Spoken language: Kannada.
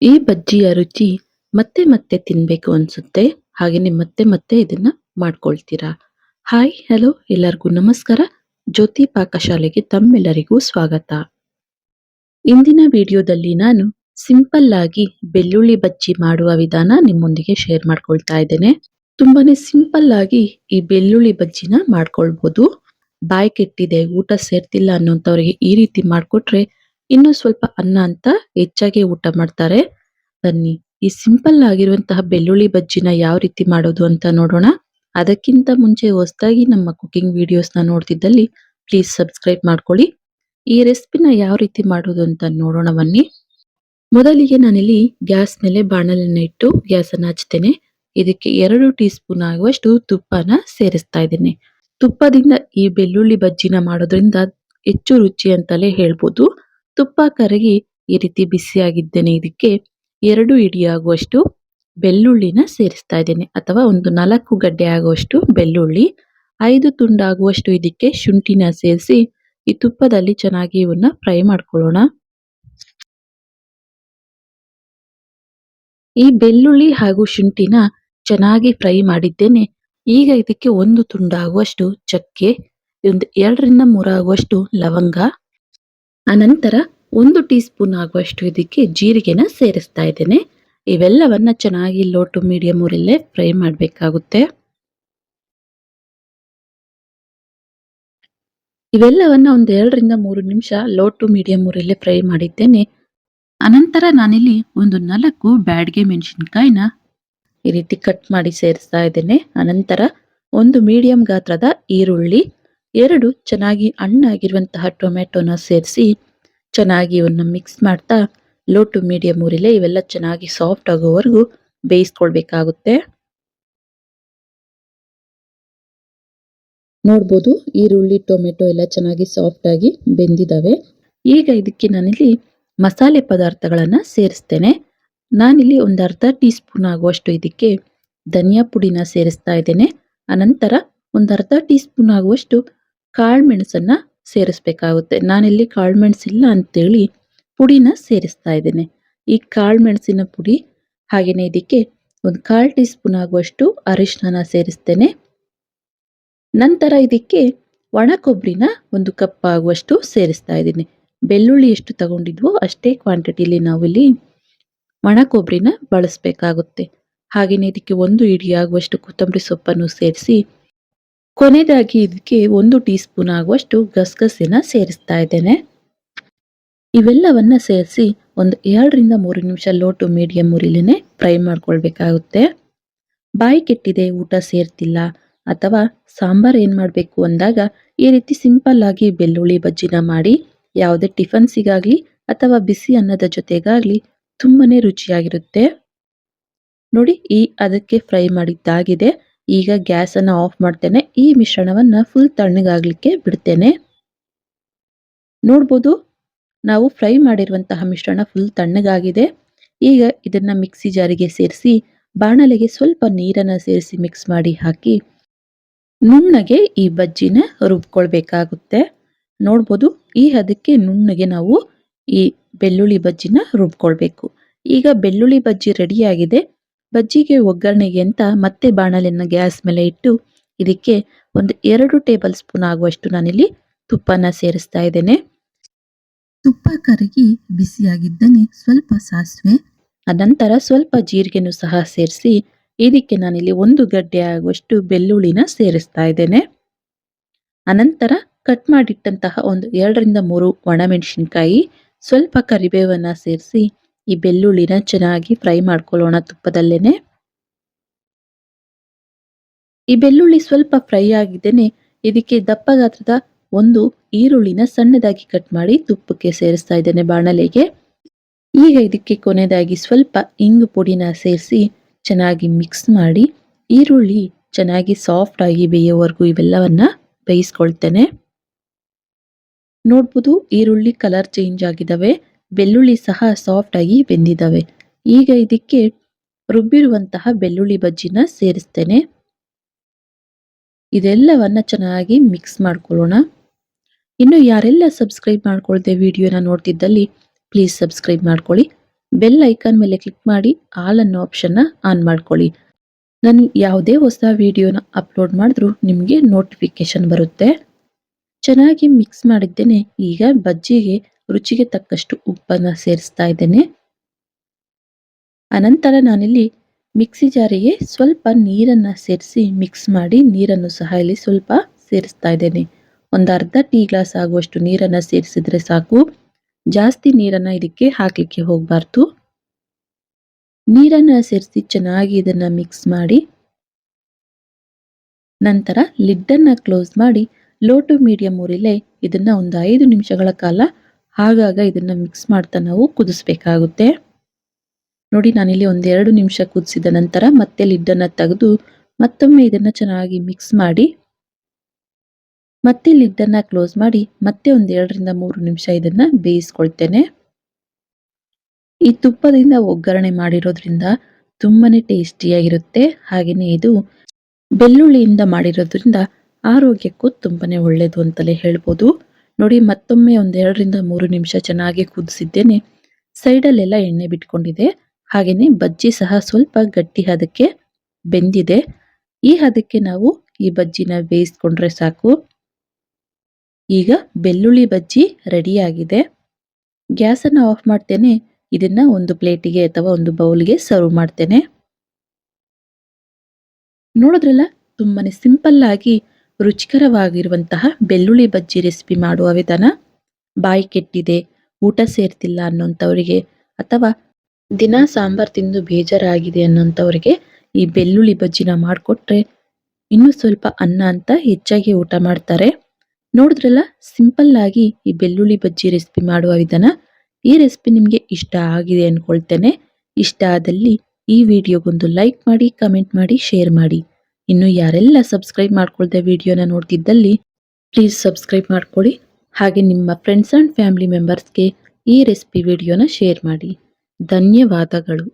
ಈ ಬಜ್ಜಿಯ ರುಚಿ ಮತ್ತೆ ಮತ್ತೆ ತಿನ್ಬೇಕು ಅನ್ಸುತ್ತೆ. ಹಾಗೇನೆ ಮತ್ತೆ ಮತ್ತೆ ಇದನ್ನ ಮಾಡ್ಕೊಳ್ತೀರಾ. ಹಾಯ್ ಹಲೋ ಎಲ್ಲರಿಗೂ ನಮಸ್ಕಾರ. ಜ್ಯೋತಿ ಪಾಕಶಾಲೆಗೆ ತಮ್ಮೆಲ್ಲರಿಗೂ ಸ್ವಾಗತ. ಇಂದಿನ ವಿಡಿಯೋದಲ್ಲಿ ನಾನು ಸಿಂಪಲ್ ಆಗಿ ಬೆಳ್ಳುಳ್ಳಿ ಬಜ್ಜಿ ಮಾಡುವ ವಿಧಾನ ನಿಮ್ಮೊಂದಿಗೆ ಶೇರ್ ಮಾಡ್ಕೊಳ್ತಾ ಇದ್ದೇನೆ. ತುಂಬಾನೇ ಸಿಂಪಲ್ ಆಗಿ ಈ ಬೆಳ್ಳುಳ್ಳಿ ಬಜ್ಜಿನ ಮಾಡ್ಕೊಳ್ಬಹುದು. ಬಾಯಿ ಕೆಟ್ಟಿದೆ, ಊಟ ಸೇರ್ತಿಲ್ಲ ಅನ್ನೋಂಥವ್ರಿಗೆ ಈ ರೀತಿ ಮಾಡ್ಕೊಟ್ರೆ ಇನ್ನೂ ಸ್ವಲ್ಪ ಅನ್ನ ಅಂತ ಹೆಚ್ಚಾಗಿ ಊಟ ಮಾಡ್ತಾರೆ. ಬನ್ನಿ ಈ ಸಿಂಪಲ್ ಆಗಿರುವಂತಹ ಬೆಳ್ಳುಳ್ಳಿ ಬಜ್ಜಿನ ಯಾವ ರೀತಿ ಮಾಡೋದು ಅಂತ ನೋಡೋಣ. ಅದಕ್ಕಿಂತ ಮುಂಚೆ ಹೊಸದಾಗಿ ನಮ್ಮ ಕುಕಿಂಗ್ ವಿಡಿಯೋಸ್ನ ನೋಡ್ತಿದ್ದಲ್ಲಿ ಪ್ಲೀಸ್ ಸಬ್ಸ್ಕ್ರೈಬ್ ಮಾಡ್ಕೊಳ್ಳಿ. ಈ ರೆಸಿಪಿನ ಯಾವ ರೀತಿ ಮಾಡೋದು ಅಂತ ನೋಡೋಣ ಬನ್ನಿ. ಮೊದಲಿಗೆ ನಾನಿಲ್ಲಿ ಗ್ಯಾಸ್ ಮೇಲೆ ಬಾಣಲೆನ ಇಟ್ಟು ಗ್ಯಾಸನ್ನು ಹಚ್ತೇನೆ. ಇದಕ್ಕೆ 2 ಟೀ ಸ್ಪೂನ್ ಆಗುವಷ್ಟು ತುಪ್ಪನ ಸೇರಿಸ್ತಾ ಇದ್ದೇನೆ. ತುಪ್ಪದಿಂದ ಈ ಬೆಳ್ಳುಳ್ಳಿ ಬಜ್ಜಿನ ಮಾಡೋದ್ರಿಂದ ಹೆಚ್ಚು ರುಚಿ ಅಂತಲೇ ಹೇಳ್ಬೋದು. ತುಪ್ಪ ಕರಗಿ ಈ ರೀತಿ ಬಿಸಿಯಾಗಿದ್ದೇನೆ. ಇದಕ್ಕೆ 2 ಇಡಿ ಆಗುವಷ್ಟು ಬೆಳ್ಳುಳ್ಳಿನ ಸೇರಿಸ್ತಾ ಇದ್ದೇನೆ, ಅಥವಾ ಒಂದು 4 ಗಡ್ಡೆ ಆಗುವಷ್ಟು ಬೆಳ್ಳುಳ್ಳಿ, 5 ತುಂಡಾಗುವಷ್ಟು ಇದಕ್ಕೆ ಶುಂಠಿನ ಸೇರಿಸಿ ಈ ತುಪ್ಪದಲ್ಲಿ ಚೆನ್ನಾಗಿ ಇವನ್ನ ಫ್ರೈ ಮಾಡ್ಕೊಳ್ಳೋಣ. ಈ ಬೆಳ್ಳುಳ್ಳಿ ಹಾಗೂ ಶುಂಠಿನ ಚೆನ್ನಾಗಿ ಫ್ರೈ ಮಾಡಿದ್ದೇನೆ. ಈಗ ಇದಕ್ಕೆ 1 ತುಂಡಾಗುವಷ್ಟು ಚಕ್ಕೆ, ಒಂದು 2 ರಿಂದ 3 ಆಗುವಷ್ಟು ಲವಂಗ, ಅನಂತರ 1 ಟೀ ಸ್ಪೂನ್ ಆಗುವಷ್ಟು ಇದಕ್ಕೆ ಜೀರಿಗೆನ ಸೇರಿಸ್ತಾ ಇದ್ದೇನೆ. ಇವೆಲ್ಲವನ್ನ ಚೆನ್ನಾಗಿ ಲೋ ಟು ಮೀಡಿಯಂ ಊರಲ್ಲೇ ಫ್ರೈ ಮಾಡಬೇಕಾಗುತ್ತೆ. ಇವೆಲ್ಲವನ್ನ ಒಂದು 2 ರಿಂದ 3 ನಿಮಿಷ ಲೋ ಟು ಮೀಡಿಯಂ ಊರಲ್ಲೇ ಫ್ರೈ ಮಾಡಿದ್ದೇನೆ. ಅನಂತರ ನಾನಿಲ್ಲಿ ಒಂದು 4 ಬ್ಯಾಡಗೆ ಮೆಣಸಿನಕಾಯಿನ ಈ ರೀತಿ ಕಟ್ ಮಾಡಿ ಸೇರಿಸ್ತಾ ಇದ್ದೇನೆ. ಅನಂತರ ಒಂದು ಮೀಡಿಯಂ ಗಾತ್ರದ ಈರುಳ್ಳಿ, 2 ಚೆನ್ನಾಗಿ ಹಣ್ಣಾಗಿರುವಂತಹ ಟೊಮೆಟೊನ ಸೇರಿಸಿ ಚೆನ್ನಾಗಿ ಇವನ್ನ ಮಿಕ್ಸ್ ಮಾಡ್ತಾ ಲೋ ಟು ಮೀಡಿಯಂ ಊರಲ್ಲೇ ಇವೆಲ್ಲ ಚೆನ್ನಾಗಿ ಸಾಫ್ಟ್ ಆಗೋವರೆಗೂ ಬೇಯಿಸ್ಕೊಳ್ಬೇಕಾಗುತ್ತೆ. ನೋಡ್ಬೋದು ಈರುಳ್ಳಿ ಟೊಮೆಟೊ ಎಲ್ಲ ಚೆನ್ನಾಗಿ ಸಾಫ್ಟ್ ಆಗಿ ಬೆಂದಿದ್ದಾವೆ. ಈಗ ಇದಕ್ಕೆ ನಾನಿಲ್ಲಿ ಮಸಾಲೆ ಪದಾರ್ಥಗಳನ್ನ ಸೇರಿಸ್ತೇನೆ. ನಾನಿಲ್ಲಿ ಒಂದು ಅರ್ಧ ಟೀ ಸ್ಪೂನ್ ಆಗುವಷ್ಟು ಇದಕ್ಕೆ ಧನಿಯಾ ಪುಡಿನ ಸೇರಿಸ್ತಾ ಇದ್ದೇನೆ. ಅನಂತರ ಒಂದು ಅರ್ಧ ಟೀ ಸ್ಪೂನ್ ಆಗುವಷ್ಟು ಕಾಳು ಮೆಣಸನ್ನ ಸೇರಿಸ್ಬೇಕಾಗುತ್ತೆ. ನಾನಿಲ್ಲಿ ಕಾಳು ಮೆಣಸಿಲ್ಲ ಅಂತೇಳಿ ಪುಡಿನ ಸೇರಿಸ್ತಾ ಇದ್ದೇನೆ. ಈ ಕಾಳು ಮೆಣಸಿನ ಪುಡಿ ಹಾಗೇನೆ ಇದಕ್ಕೆ ಒಂದು 1/4 ಟೀ ಸ್ಪೂನ್ ಆಗುವಷ್ಟು ಅರಿಶಿನ ಸೇರಿಸ್ತೇನೆ. ನಂತರ ಇದಕ್ಕೆ ಒಣ ಕೊಬ್ಬರಿನ 1 ಕಪ್ ಆಗುವಷ್ಟು ಸೇರಿಸ್ತಾ ಇದ್ದೀನಿ. ಬೆಳ್ಳುಳ್ಳಿ ಎಷ್ಟು ತಗೊಂಡಿದ್ವೋ ಅಷ್ಟೇ ಕ್ವಾಂಟಿಟಿಲಿ ನಾವಿಲ್ಲಿ ಒಣ ಕೊಬ್ಬರಿನ ಬಳಸಬೇಕಾಗುತ್ತೆ. ಹಾಗೆಯೇ ಇದಕ್ಕೆ 1 ಇಡಿ ಆಗುವಷ್ಟು ಕೊತ್ತಂಬರಿ ಸೊಪ್ಪನ್ನು ಸೇರಿಸಿ ಕೊನೆಯದಾಗಿ ಇದಕ್ಕೆ 1 ಟೀ ಸ್ಪೂನ್ ಆಗುವಷ್ಟು ಗಸಗಸೆನ ಸೇರಿಸ್ತಾ ಇದ್ದೇನೆ. ಇವೆಲ್ಲವನ್ನ ಸೇರಿಸಿ ಒಂದು 2 ರಿಂದ 3 ನಿಮಿಷ ಲೋ ಟು ಮೀಡಿಯಂ ಊರಿಲೇನೆ ಫ್ರೈ ಮಾಡ್ಕೊಳ್ಬೇಕಾಗುತ್ತೆ. ಬಾಯಿ ಕೆಟ್ಟಿದೆ, ಊಟ ಸೇರ್ತಿಲ್ಲ, ಅಥವಾ ಸಾಂಬಾರ್ ಏನ್ ಮಾಡಬೇಕು ಅಂದಾಗ ಈ ರೀತಿ ಸಿಂಪಲ್ ಆಗಿ ಬೆಳ್ಳುಳ್ಳಿ ಬಜ್ಜಿನ ಮಾಡಿ ಯಾವುದೇ ಟಿಫನ್ಸಿಗಾಗ್ಲಿ ಅಥವಾ ಬಿಸಿ ಅನ್ನದ ಜೊತೆಗಾಗ್ಲಿ ತುಂಬಾನೇ ರುಚಿಯಾಗಿರುತ್ತೆ. ನೋಡಿ ಅದಕ್ಕೆ ಫ್ರೈ ಮಾಡಿದ್ದಾಗಿದೆ. ಈಗ ಗ್ಯಾಸ್ ಅನ್ನ ಆಫ್ ಮಾಡ್ತೇನೆ. ಈ ಮಿಶ್ರಣವನ್ನ ಫುಲ್ ತಣ್ಣಗಾಗ್ಲಿಕ್ಕೆ ಬಿಡ್ತೇನೆ. ನೋಡ್ಬೋದು ನಾವು ಫ್ರೈ ಮಾಡಿರುವಂತಹ ಮಿಶ್ರಣ ಫುಲ್ ತಣ್ಣಗಾಗಿದೆ. ಈಗ ಇದನ್ನ ಮಿಕ್ಸಿ ಜಾರಿಗೆ ಸೇರಿಸಿ ಬಾಣಲೆಗೆ ಸ್ವಲ್ಪ ನೀರನ್ನ ಸೇರಿಸಿ ಮಿಕ್ಸ್ ಮಾಡಿ ಹಾಕಿ ನುಣ್ಣಗೆ ಈ ಬಜ್ಜಿನ ರುಬ್ಕೊಳ್ಬೇಕಾಗುತ್ತೆ. ನೋಡ್ಬೋದು ಈ ಹದಕ್ಕೆ ನುಣ್ಣಗೆ ನಾವು ಈ ಬೆಳ್ಳುಳ್ಳಿ ಬಜ್ಜಿನ ರುಬ್ಕೊಳ್ಬೇಕು. ಈಗ ಬೆಳ್ಳುಳ್ಳಿ ಬಜ್ಜಿ ರೆಡಿಯಾಗಿದೆ. ಬಜ್ಜಿಗೆ ಒಗ್ಗರಣೆಗೆ ಅಂತ ಮತ್ತೆ ಬಾಣಲೆಯನ್ನ ಗ್ಯಾಸ್ ಮೇಲೆ ಇಟ್ಟು ಇದಕ್ಕೆ ಒಂದು 2 ಟೇಬಲ್ ಸ್ಪೂನ್ ಆಗುವಷ್ಟು ನಾನಿಲ್ಲಿ ತುಪ್ಪನ ಸೇರಿಸ್ತಾ ಇದ್ದೇನೆ. ತುಪ್ಪ ಕರಗಿ ಬಿಸಿಯಾಗಿದ್ದೇನೆ ಸ್ವಲ್ಪ ಸಾಸಿವೆ, ಅನಂತರ ಸ್ವಲ್ಪ ಜೀರಿಗೆನೂ ಸಹ ಸೇರಿಸಿ ಇದಕ್ಕೆ ನಾನಿಲ್ಲಿ 1 ಗಡ್ಡೆ ಆಗುವಷ್ಟು ಬೆಳ್ಳುಳ್ಳಿನ ಸೇರಿಸ್ತಾ ಇದ್ದೇನೆ. ಅನಂತರ ಕಟ್ ಮಾಡಿಟ್ಟಂತಹ ಒಂದು 2 ರಿಂದ 3 ಒಣಮೆಣಸಿನಕಾಯಿ, ಸ್ವಲ್ಪ ಕರಿಬೇವನ್ನ ಸೇರಿಸಿ ಈ ಬೆಳ್ಳುಳ್ಳಿನ ಚೆನ್ನಾಗಿ ಫ್ರೈ ಮಾಡ್ಕೊಳ್ಳೋಣ ತುಪ್ಪದಲ್ಲೇನೆ. ಈ ಬೆಳ್ಳುಳ್ಳಿ ಸ್ವಲ್ಪ ಫ್ರೈ ಆಗಿದ್ದೇನೆ. ಇದಕ್ಕೆ ದಪ್ಪ ಗಾತ್ರದ 1 ಈರುಳ್ಳಿನ ಸಣ್ಣದಾಗಿ ಕಟ್ ಮಾಡಿ ತುಪ್ಪಕ್ಕೆ ಸೇರಿಸ್ತಾ ಇದ್ದೇನೆ ಬಾಣಲೆಗೆ. ಈಗ ಇದಕ್ಕೆ ಕೊನೆಯದಾಗಿ ಸ್ವಲ್ಪ ಇಂಗು ಪುಡಿನ ಸೇರಿಸಿ ಚೆನ್ನಾಗಿ ಮಿಕ್ಸ್ ಮಾಡಿ ಈರುಳ್ಳಿ ಚೆನ್ನಾಗಿ ಸಾಫ್ಟ್ ಆಗಿ ಬೇಯೋವರೆಗೂ ಇವೆಲ್ಲವನ್ನ ಬೇಯಿಸ್ಕೊಳ್ತೇನೆ. ನೋಡ್ಬೋದು ಈರುಳ್ಳಿ ಕಲರ್ ಚೇಂಜ್ ಆಗಿದ್ದಾವೆ, ಬೆಳ್ಳುಳ್ಳಿ ಸಹ ಸಾಫ್ಟ್ ಆಗಿ ಬೆಂದಿದ್ದಾವೆ. ಈಗ ಇದಕ್ಕೆ ರುಬ್ಬಿರುವಂತಹ ಬೆಳ್ಳುಳ್ಳಿ ಬಜ್ಜಿನ ಸೇರಿಸ್ತೇನೆ. ಇದೆಲ್ಲವನ್ನ ಚೆನ್ನಾಗಿ ಮಿಕ್ಸ್ ಮಾಡ್ಕೊಳ್ಳೋಣ. ಇನ್ನು ಯಾರೆಲ್ಲ ಸಬ್ಸ್ಕ್ರೈಬ್ ಮಾಡ್ಕೊಳ್ದೆ ವಿಡಿಯೋನ ನೋಡ್ತಿದ್ದಲ್ಲಿ ಪ್ಲೀಸ್ ಸಬ್ಸ್ಕ್ರೈಬ್ ಮಾಡ್ಕೊಳ್ಳಿ. ಬೆಲ್ ಐಕಾನ್ ಮೇಲೆ ಕ್ಲಿಕ್ ಮಾಡಿ ಆಲ್ ಅನ್ನೋ ಆಪ್ಷನ್ನ ಆನ್ ಮಾಡ್ಕೊಳ್ಳಿ. ನಾನು ಯಾವುದೇ ಹೊಸ ವಿಡಿಯೋನ ಅಪ್ಲೋಡ್ ಮಾಡಿದ್ರೂ ನಿಮಗೆ ನೋಟಿಫಿಕೇಶನ್ ಬರುತ್ತೆ. ಚೆನ್ನಾಗಿ ಮಿಕ್ಸ್ ಮಾಡಿದ್ದೇನೆ. ಈಗ ಬಜ್ಜಿಗೆ ರುಚಿಗೆ ತಕ್ಕಷ್ಟು ಉಪ್ಪನ್ನು ಸೇರಿಸ್ತಾ ಇದ್ದೇನೆ. ಅನಂತರ ನಾನಿಲ್ಲಿ ಮಿಕ್ಸಿ ಜಾರಿಗೆ ಸ್ವಲ್ಪ ನೀರನ್ನು ಸೇರಿಸಿ ಮಿಕ್ಸ್ ಮಾಡಿ ನೀರನ್ನು ಸಹ ಇಲ್ಲಿ ಸ್ವಲ್ಪ ಸೇರಿಸ್ತಾ ಇದ್ದೇನೆ. ಒಂದು ಅರ್ಧ ಟೀ ಗ್ಲಾಸ್ ಆಗುವಷ್ಟು ನೀರನ್ನು ಸೇರಿಸಿದ್ರೆ ಸಾಕು. ಜಾಸ್ತಿ ನೀರನ್ನು ಇದಕ್ಕೆ ಹಾಕಲಿಕ್ಕೆ ಹೋಗಬಾರ್ದು. ನೀರನ್ನು ಸೇರಿಸಿ ಚೆನ್ನಾಗಿ ಇದನ್ನು ಮಿಕ್ಸ್ ಮಾಡಿ ನಂತರ ಲಿಡ್ಡನ್ನು ಕ್ಲೋಸ್ ಮಾಡಿ ಲೋ ಟು ಮೀಡಿಯಂ ಊರಿಲೆ ಇದನ್ನ ಒಂದು 5 ನಿಮಿಷಗಳ ಕಾಲ ಆಗಾಗ ಇದನ್ನ ಮಿಕ್ಸ್ ಮಾಡ್ತಾ ನಾವು ಕುದಿಸ್ಬೇಕಾಗುತ್ತೆ. ನೋಡಿ ನಾನಿಲ್ಲಿ ಒಂದು 2 ನಿಮಿಷ ಕುದಿಸಿದ ನಂತರ ಮತ್ತೆ ಲಿಡ್ಡನ್ನು ತೆಗೆದು ಮತ್ತೊಮ್ಮೆ ಇದನ್ನ ಚೆನ್ನಾಗಿ ಮಿಕ್ಸ್ ಮಾಡಿ ಮತ್ತೆ ಲಿಡ್ಡನ್ನು ಕ್ಲೋಸ್ ಮಾಡಿ ಮತ್ತೆ ಒಂದು 2 ರಿಂದ 3 ನಿಮಿಷ ಇದನ್ನ ಬೇಯಿಸ್ಕೊಳ್ತೇನೆ. ಈ ತುಪ್ಪದಿಂದ ಒಗ್ಗರಣೆ ಮಾಡಿರೋದ್ರಿಂದ ತುಂಬಾನೇ ಟೇಸ್ಟಿಯಾಗಿರುತ್ತೆ. ಹಾಗೆಯೇ ಇದು ಬೆಳ್ಳುಳ್ಳಿಯಿಂದ ಮಾಡಿರೋದ್ರಿಂದ ಆರೋಗ್ಯಕ್ಕೂ ತುಂಬಾನೇ ಒಳ್ಳೆಯದು ಅಂತಲೇ ಹೇಳ್ಬೋದು. ನೋಡಿ ಮತ್ತೊಮ್ಮೆ ಒಂದು 2 ರಿಂದ 3 ನಿಮಿಷ ಚೆನ್ನಾಗಿ ಕುದಿಸಿದ್ದೇನೆ. ಸೈಡಲ್ಲೆಲ್ಲ ಎಣ್ಣೆ ಬಿಟ್ಕೊಂಡಿದೆ. ಹಾಗೆಯೇ ಬಜ್ಜಿ ಸಹ ಸ್ವಲ್ಪ ಗಟ್ಟಿ ಹದಕ್ಕೆ ಬೆಂದಿದೆ. ಈ ಹದಕ್ಕೆ ನಾವು ಈ ಬಜ್ಜಿನ ಬೇಯಿಸ್ಕೊಂಡ್ರೆ ಸಾಕು. ಈಗ ಬೆಳ್ಳುಳ್ಳಿ ಬಜ್ಜಿ ರೆಡಿಯಾಗಿದೆ. ಗ್ಯಾಸನ್ನು ಆಫ್ ಮಾಡ್ತೇನೆ. ಇದನ್ನ ಒಂದು ಪ್ಲೇಟಿಗೆ ಅಥವಾ ಒಂದು ಬೌಲ್ಗೆ ಸರ್ವ್ ಮಾಡ್ತೇನೆ. ನೋಡಿದ್ರಲ್ಲ, ತುಂಬಾನೇ ಸಿಂಪಲ್ ಆಗಿ ರುಚಿಕರವಾಗಿರುವಂತಹ ಬೆಳ್ಳುಳ್ಳಿ ಬಜ್ಜಿ ರೆಸಿಪಿ ಮಾಡುವ ವಿಧಾನ. ಬಾಯಿ ಕೆಟ್ಟಿದೆ, ಊಟ ಸೇರ್ತಿಲ್ಲ ಅನ್ನೋಂಥವರಿಗೆ ಅಥವಾ ದಿನ ಸಾಂಬಾರ್ ತಿಂದು ಬೇಜಾರಾಗಿದೆ ಅನ್ನೋಂಥವರಿಗೆ ಈ ಬೆಳ್ಳುಳ್ಳಿ ಬಜ್ಜಿನ ಮಾಡಿಕೊಟ್ರೆ ಇನ್ನೂ ಸ್ವಲ್ಪ ಅನ್ನ ಅಂತ ಹೆಚ್ಚಾಗಿ ಊಟ ಮಾಡ್ತಾರೆ. ನೋಡಿದ್ರಲ್ಲ, ಸಿಂಪಲ್ ಆಗಿ ಈ ಬೆಳ್ಳುಳ್ಳಿ ಬಜ್ಜಿ ರೆಸಿಪಿ ಮಾಡುವ ವಿಧಾನ. ಈ ರೆಸಿಪಿ ನಿಮಗೆ ಇಷ್ಟ ಆಗಿದೆ ಅನ್ಕೊಳ್ತೇನೆ. ಇಷ್ಟ ಆದಲ್ಲಿ ಈ ವಿಡಿಯೋಗೊಂದು ಲೈಕ್ ಮಾಡಿ, ಕಮೆಂಟ್ ಮಾಡಿ, ಶೇರ್ ಮಾಡಿ. ಇನ್ನು ಯಾರೆಲ್ಲ ಸಬ್ಸ್ಕ್ರೈಬ್ ಮಾಡ್ಕೊಳ್ದೆ ವಿಡಿಯೋನ ನೋಡ್ತಿದ್ದಲ್ಲಿ ಪ್ಲೀಸ್ ಸಬ್ಸ್ಕ್ರೈಬ್ ಮಾಡ್ಕೊಳ್ಳಿ. ಹಾಗೆ ನಿಮ್ಮ ಫ್ರೆಂಡ್ಸ್ ಅಂಡ್ ಫ್ಯಾಮಿಲಿ ಮೆಂಬರ್ಸ್ಗೆ ಈ ರೆಸಿಪಿ ವಿಡಿಯೋನ ಶೇರ್ ಮಾಡಿ. ಧನ್ಯವಾದಗಳು.